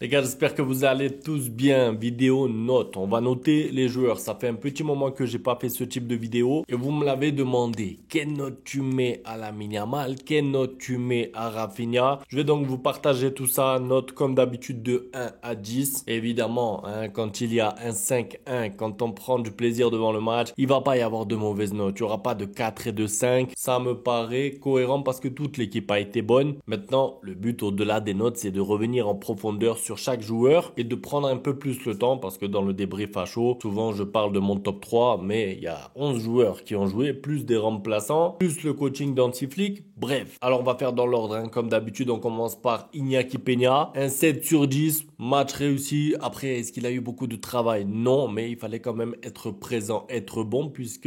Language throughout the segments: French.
Les gars, j'espère que vous allez tous bien. Vidéo note. On va noter les joueurs. Ça fait un petit moment que j'ai pas fait ce type de vidéo. Et vous me l'avez demandé. Quelle note tu mets à Lamine Yamal? Quelle note tu mets à Rafinha? Je vais donc vous partager tout ça. Note comme d'habitude de 1 à 10. Évidemment, hein, quand il y a un 5-1, quand on prend du plaisir devant le match, il va pas y avoir de mauvaises notes. Il y aura pas de 4 et de 5. Ça me paraît cohérent parce que toute l'équipe a été bonne. Maintenant, le but au-delà des notes, c'est de revenir en profondeur sur chaque joueur et de prendre un peu plus le temps parce que dans le débrief à chaud, souvent je parle de mon top 3, mais il y a 11 joueurs qui ont joué, plus des remplaçants, plus le coaching d'Antiflick. Bref, alors on va faire dans l'ordre, hein. Comme d'habitude, on commence par Iñaki Peña, un 7 sur 10, match réussi. Après, est-ce qu'il a eu beaucoup de travail? Non, mais il fallait quand même être présent, être bon, puisque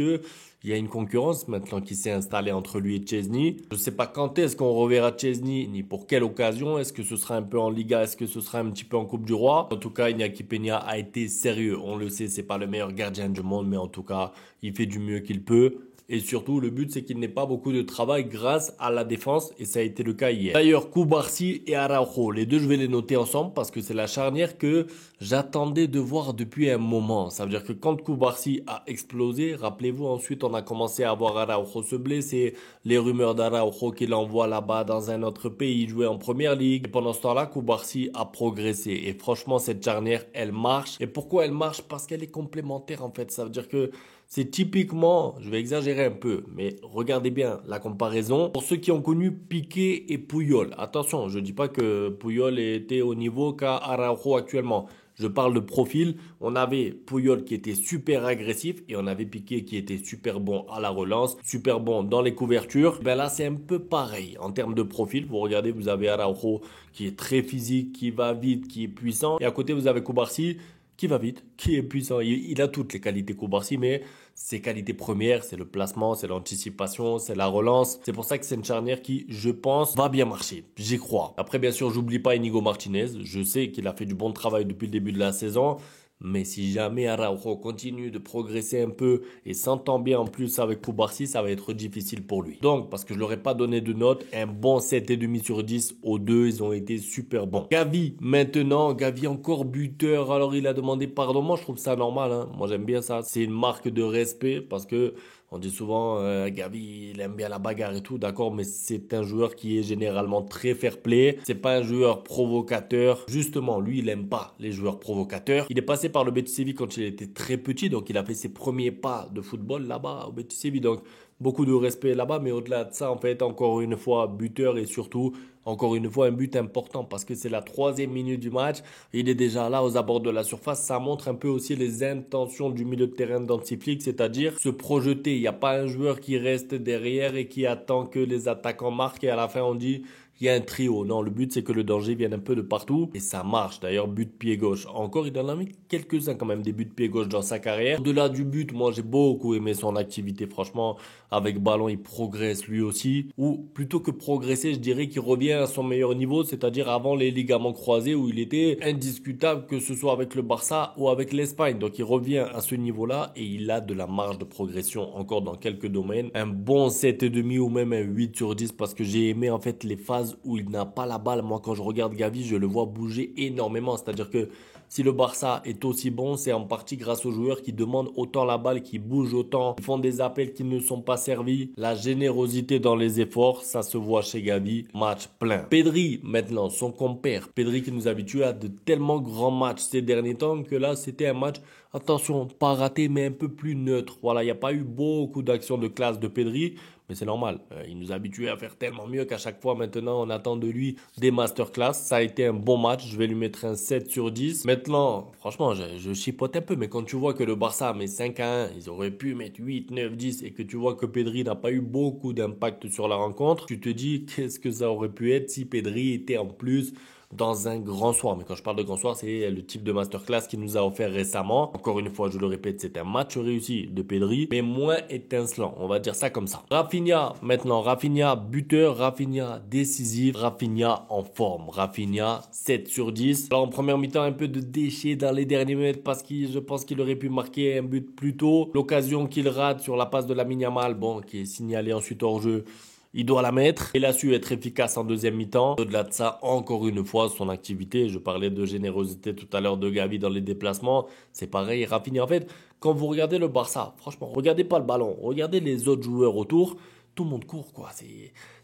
il y a une concurrence maintenant qui s'est installée entre lui et Chesney. Je ne sais pas quand est-ce qu'on reverra Chesney, ni pour quelle occasion. Est-ce que ce sera un peu en Liga? Est-ce que ce sera un petit peu en Coupe du Roi? En tout cas, Iñaki Peña a été sérieux. On le sait, c'est pas le meilleur gardien du monde, mais en tout cas, il fait du mieux qu'il peut. Et surtout, le but, c'est qu'il n'ait pas beaucoup de travail grâce à la défense. Et ça a été le cas hier. D'ailleurs, Koubarsi et Araujo, les deux, je vais les noter ensemble parce que c'est la charnière que j'attendais de voir depuis un moment. Ça veut dire que quand Koubarsi a explosé, rappelez-vous, ensuite, on a commencé à voir Araujo se blesser. Les rumeurs d'Araujo qu'il envoie là-bas dans un autre pays, jouer en première ligue. Et pendant ce temps-là, Koubarsi a progressé. Et franchement, cette charnière, elle marche. Et pourquoi elle marche? Parce qu'elle est complémentaire, en fait. Ça veut dire que c'est typiquement, je vais exagérer un peu, mais regardez bien la comparaison. Pour ceux qui ont connu Piqué et Puyol, attention, je dis pas que Puyol était au niveau qu'a Araujo actuellement. Je parle de profil. On avait Puyol qui était super agressif et on avait Piqué qui était super bon à la relance, super bon dans les couvertures. Ben là, c'est un peu pareil en termes de profil. Vous regardez, vous avez Araujo qui est très physique, qui va vite, qui est puissant. Et à côté, vous avez Koubarsi qui va vite, qui est puissant. Il a toutes les qualités Koubarsi, mais ses qualités premières, c'est le placement, c'est l'anticipation, c'est la relance. C'est pour ça que c'est une charnière qui, je pense, va bien marcher. J'y crois. Après, bien sûr, j'oublie pas Inigo Martinez. Je sais qu'il a fait du bon travail depuis le début de la saison. Mais si jamais Araujo continue de progresser un peu et s'entend bien en plus avec Koubarsi, ça va être difficile pour lui. Donc, parce que je leur ai pas donné de note, un bon 7,5 sur 10 aux deux, ils ont été super bons. Gavi, maintenant, Gavi encore buteur, alors il a demandé pardon. Moi, je trouve ça normal, hein. Moi, j'aime bien ça. C'est une marque de respect parce que on dit souvent, Gavi, il aime bien la bagarre et tout, d'accord, mais c'est un joueur qui est généralement très fair-play. C'est pas un joueur provocateur. Justement, lui, il aime pas les joueurs provocateurs. Il est passé par le Betis Séville quand il était très petit, donc il a fait ses premiers pas de football là-bas au Betis Séville, donc beaucoup de respect là-bas, mais au-delà de ça, en fait, encore une fois, buteur et surtout, encore une fois, un but important parce que c'est la 3e minute du match. Il est déjà là aux abords de la surface. Ça montre un peu aussi les intentions du milieu de terrain d'Antiflick, c'est-à-dire se projeter. Il n'y a pas un joueur qui reste derrière et qui attend que les attaquants marquent et à la fin on dit il y a un trio. Non, le but, c'est que le danger vienne un peu de partout. Et ça marche. D'ailleurs, but pied gauche. Encore, il en a mis quelques-uns quand même, des buts pied gauche dans sa carrière. Au-delà du but, moi, j'ai beaucoup aimé son activité. Franchement, avec ballon, il progresse lui aussi. Ou plutôt que progresser, je dirais qu'il revient à son meilleur niveau, c'est-à-dire avant les ligaments croisés où il était indiscutable, que ce soit avec le Barça ou avec l'Espagne. Donc, il revient à ce niveau-là et il a de la marge de progression encore dans quelques domaines. Un bon 7,5 ou même un 8 sur 10 parce que j'ai aimé en fait les phases où il n'a pas la balle. Moi, quand je regarde Gavi, je le vois bouger énormément. C'est-à-dire que si le Barça est aussi bon, c'est en partie grâce aux joueurs qui demandent autant la balle, qui bougent autant, qui font des appels qui ne sont pas servis. La générosité dans les efforts, ça se voit chez Gavi. Match plein. Pedri, maintenant, son compère. Pedri qui nous habitue à de tellement grands matchs ces derniers temps que là, c'était un match, attention, pas raté, mais un peu plus neutre. Voilà, il n'y a pas eu beaucoup d'actions de classe de Pedri. Mais c'est normal, il nous habitue à faire tellement mieux qu'à chaque fois maintenant on attend de lui des masterclass. Ça a été un bon match, je vais lui mettre un 7 sur 10. Maintenant, franchement, je chipote un peu, mais quand tu vois que le Barça met 5-1, ils auraient pu mettre 8, 9, 10 et que tu vois que Pedri n'a pas eu beaucoup d'impact sur la rencontre, tu te dis qu'est-ce que ça aurait pu être si Pedri était en plus dans un grand soir. Mais quand je parle de grand soir, c'est le type de masterclass qu'il nous a offert récemment. Encore une fois, je le répète, c'est un match réussi de Pedri, mais moins étincelant. On va dire ça comme ça. Rafinha, maintenant. Rafinha, buteur. Rafinha, décisif. Rafinha, en forme. Rafinha, 7 sur 10. Alors, en première mi-temps, un peu de déchets dans les derniers mètres parce que je pense qu'il aurait pu marquer un but plus tôt. L'occasion qu'il rate sur la passe de Lamine Yamal, bon, qui est signalé ensuite hors jeu. il doit la mettre. Il a su être efficace en deuxième mi-temps. Au-delà de ça, encore une fois, son activité. Je parlais de générosité tout à l'heure de Gavi dans les déplacements. C'est pareil, Rafinha. En fait, quand vous regardez le Barça, franchement, regardez pas le ballon. Regardez les autres joueurs autour. Tout le monde court, quoi.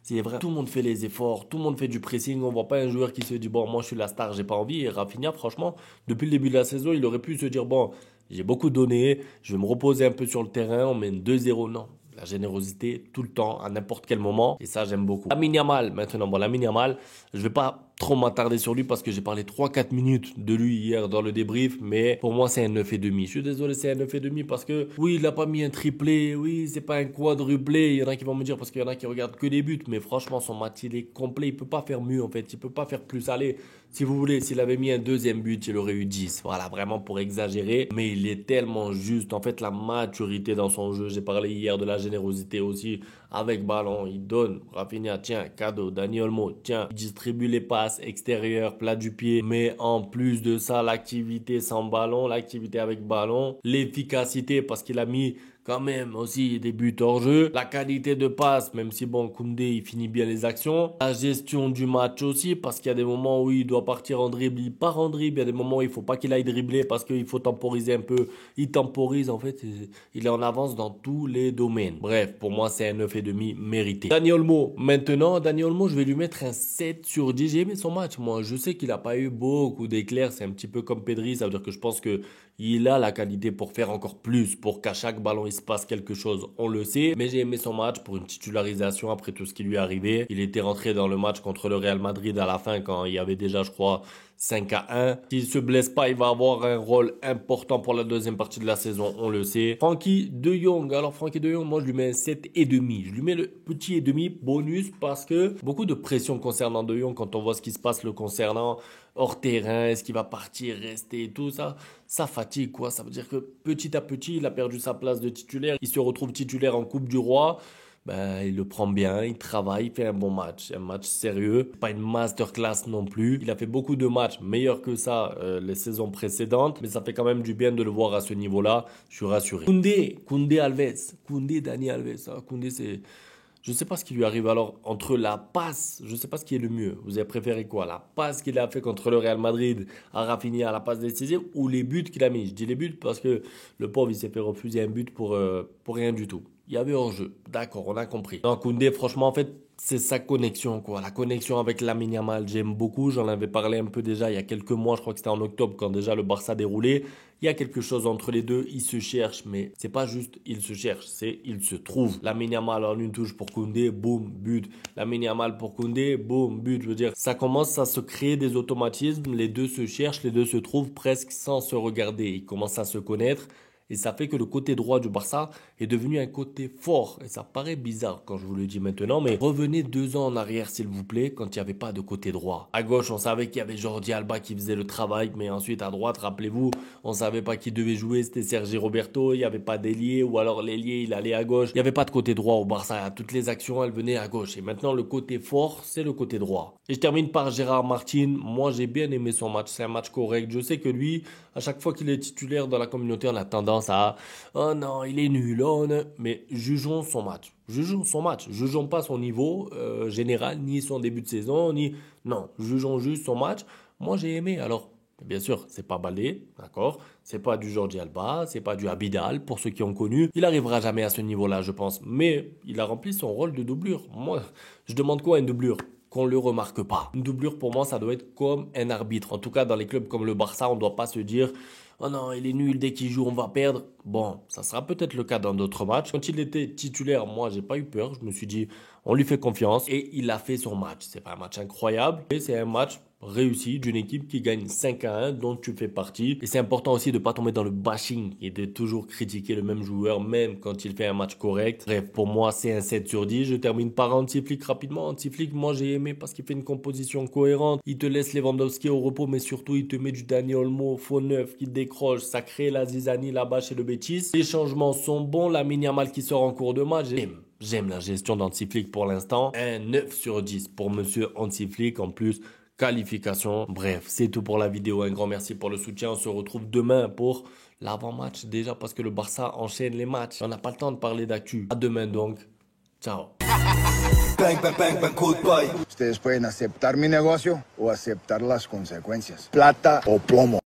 C'est vrai. Tout le monde fait les efforts. Tout le monde fait du pressing. On voit pas un joueur qui se dit, bon, moi, je suis la star, j'ai pas envie. Et Rafinha, franchement, depuis le début de la saison, il aurait pu se dire, bon, j'ai beaucoup donné. Je vais me reposer un peu sur le terrain. On mène 2-0. Non. La générosité, tout le temps, à n'importe quel moment. Et ça, j'aime beaucoup. Lamine Yamal, maintenant. Bon, Lamine Yamal, je vais pas trop m'attarder sur lui parce que j'ai parlé 3-4 minutes de lui hier dans le débrief. Mais pour moi, c'est un 9,5. Je suis désolé, c'est un 9,5 parce que, oui, il a pas mis un triplé. Oui, c'est pas un quadruplé. Il y en a qui vont me dire parce qu'il y en a qui regardent que les buts. Mais franchement, son match, il est complet. Il peut pas faire mieux, en fait. Il peut pas faire plus. Allez, si vous voulez, s'il avait mis un deuxième but, il aurait eu 10. Voilà, vraiment pour exagérer. Mais il est tellement juste. En fait, la maturité dans son jeu. J'ai parlé hier de la générosité aussi. Avec ballon, il donne. Rafinha, tiens, cadeau. Dani Olmo, tiens. Il distribue les passes extérieures, plat du pied. Mais en plus de ça, l'activité sans ballon, l'activité avec ballon, l'efficacité parce qu'il a mis quand même aussi des buts hors jeu, la qualité de passe, même si bon, Koundé il finit bien les actions, la gestion du match aussi parce qu'il y a des moments où il doit partir en dribble, il part en dribble, il y a des moments où il faut pas qu'il aille dribbler parce qu'il faut temporiser un peu, il temporise en fait, il est en avance dans tous les domaines. Bref, pour moi c'est un 9,5 mérité. Dani Olmo, maintenant, Dani Olmo je vais lui mettre un 7 sur 10, j'ai aimé son match, moi je sais qu'il a pas eu beaucoup d'éclairs, c'est un petit peu comme Pedri, ça veut dire que je pense que il a la qualité pour faire encore plus, pour qu'à chaque ballon il se passe quelque chose, on le sait. Mais j'ai aimé son match pour une titularisation après tout ce qui lui est arrivé. Il était rentré dans le match contre le Real Madrid à la fin quand il y avait déjà, je crois, 5-1. S'il se blesse pas, il va avoir un rôle important pour la deuxième partie de la saison, on le sait. Frenkie de Jong. Alors Frenkie de Jong, moi je lui mets un 7,5. Je lui mets le petit et demi bonus parce que beaucoup de pression concernant de Jong quand on voit ce qui se passe le concernant hors terrain, est-ce qu'il va partir, rester, tout ça, ça fatigue quoi. Ça veut dire que petit à petit, il a perdu sa place de titulaire. Il se retrouve titulaire en Coupe du Roi. Ben, il le prend bien, il travaille, il fait un bon match, un match sérieux, pas une masterclass non plus. Il a fait beaucoup de matchs meilleurs que ça les saisons précédentes, mais ça fait quand même du bien de le voir à ce niveau-là. Je suis rassuré. Koundé Alves, Koundé Dani Alves, hein. Koundé c'est je sais pas ce qui lui arrive alors entre la passe, je sais pas ce qui est le mieux. Vous avez préféré quoi? La passe qu'il a fait contre le Real Madrid à Rafinha, la passe décisive ou les buts qu'il a mis? Je dis les buts parce que le pauvre il s'est fait refuser un but pour rien du tout. Il y avait hors-jeu. D'accord, on a compris. Donc Koundé, franchement, en fait, c'est sa connexion, quoi. La connexion avec Lamine Yamal, j'aime beaucoup. J'en avais parlé un peu déjà il y a quelques mois. Je crois que c'était en octobre quand déjà le Barça déroulait. Il y a quelque chose entre les deux. Ils se cherchent, mais c'est pas juste ils se cherchent, c'est ils se trouvent. Lamine Yamal en une touche pour Koundé, boum, but. Lamine Yamal pour Koundé, boum, but. Je veux dire, ça commence à se créer des automatismes. Les deux se cherchent, les deux se trouvent presque sans se regarder. Ils commencent à se connaître. Et ça fait que le côté droit du Barça est devenu un côté fort. Et ça paraît bizarre quand je vous le dis maintenant, mais revenez 2 ans en arrière s'il vous plaît, quand il n'y avait pas de côté droit. À gauche, on savait qu'il y avait Jordi Alba qui faisait le travail, mais ensuite à droite, rappelez-vous, on savait pas qui devait jouer, c'était Sergi Roberto, il n'y avait pas d'ailier, ou alors l'ailier, il allait à gauche. Il n'y avait pas de côté droit au Barça, toutes les actions, elles venaient à gauche. Et maintenant, le côté fort, c'est le côté droit. Et je termine par Gérard Martin. Moi, j'ai bien aimé son match, c'est un match correct. Je sais que lui, à chaque fois qu'il est titulaire dans la communauté, on a tendance à oh non, il est nul, oh non. Mais jugeons son match. Jugeons son match. Jugeons pas son niveau général, ni son début de saison, ni non. Jugeons juste son match. Moi, j'ai aimé. Alors, bien sûr, c'est pas Baldé, d'accord. C'est pas du Jordi Alba, c'est pas du Abidal pour ceux qui ont connu. Il arrivera jamais à ce niveau-là, je pense. Mais il a rempli son rôle de doublure. Moi, je demande quoi à une doublure? Qu'on le remarque pas. Une doublure, pour moi, ça doit être comme un arbitre. En tout cas, dans les clubs comme le Barça, on doit pas se dire oh non, il est nul, dès qu'il joue, on va perdre. Bon, ça sera peut-être le cas dans d'autres matchs. Quand il était titulaire, moi, j'ai pas eu peur. Je me suis dit, on lui fait confiance. Et il a fait son match. C'est pas un match incroyable, mais c'est un match réussi d'une équipe qui gagne 5-1, dont tu fais partie. Et c'est important aussi de pas tomber dans le bashing et de toujours critiquer le même joueur, même quand il fait un match correct. Bref, pour moi, c'est un 7 sur 10. Je termine par Hansi-Flick rapidement. Hansi-Flick, moi, j'ai aimé parce qu'il fait une composition cohérente. Il te laisse Lewandowski au repos, mais surtout, il te met du Dani Olmo, faux neuf, qui décroche. Ça crée la zizanie là-bas chez le Betis. Les changements sont bons. Lamine Yamal qui sort en cours de match. J'aime la gestion d'Hansi-Flick pour l'instant. Un 9 sur 10 pour monsieur Hansi-Flick. En plus, qualification. Bref, c'est tout pour la vidéo. Un grand merci pour le soutien. On se retrouve demain pour l'avant-match. Déjà parce que le Barça enchaîne les matchs. On n'a pas le temps de parler d'actu. À demain donc. Ciao. bang, bang, bang, bang, goodbye. Ustedes pueden aceptar mi negocio o aceptar las consecuencias. Plata o plomo.